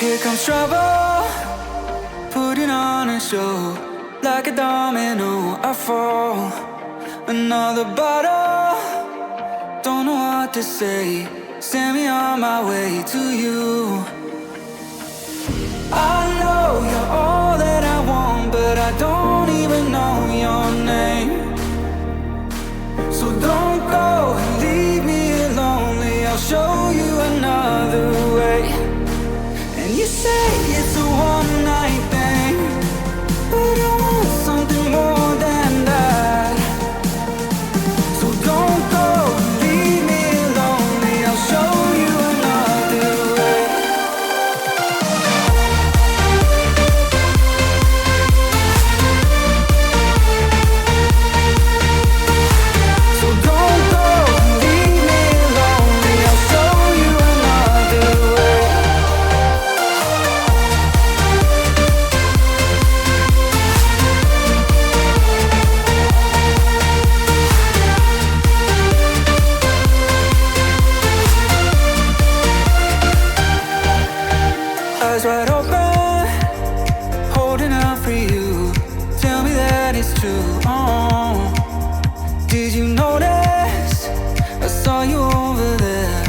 Here comes trouble, putting on a show. Like a domino, I fall. Another bottle, don't know what to say. Send me on my way to you. I know you're all that I want, but I don't even know your name. So don't go and leave me lonely. I'll show you another way. And you say it's a one-night thing, but I want something more than that. So don't go and leave me lonely. I'll show you another way. So don't go and leave me lonely. I'll show you another way. Eyes wide open, holding out for you. Tell me that it's true. Oh, did you notice? I saw you over there,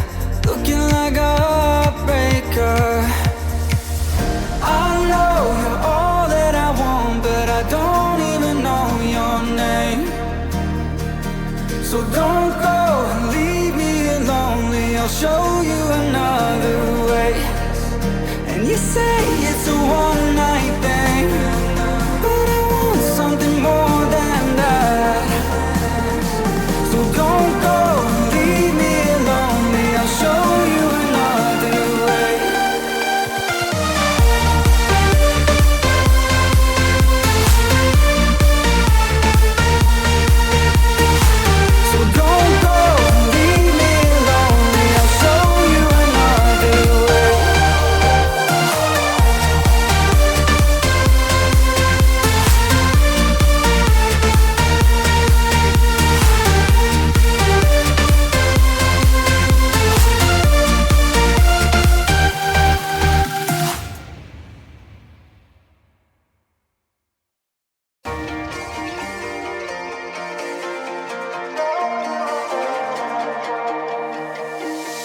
looking like a heartbreaker. I know you're all that I want, but I don't even know your name. So don't go and leave me lonely. I'll show you another way. And you say it's a one-night thing, but I want something more than that. So don't go and leave me lonely. I'll show you another way. So don't go and leave me lonely. I'll show you another way.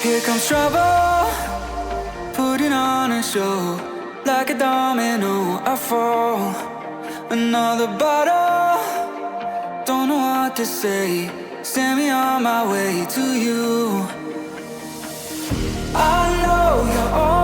Here comes trouble, putting on a show. Like a domino, I fall. Another bottle, don't know what to say. Send me on my way to you. I know you're all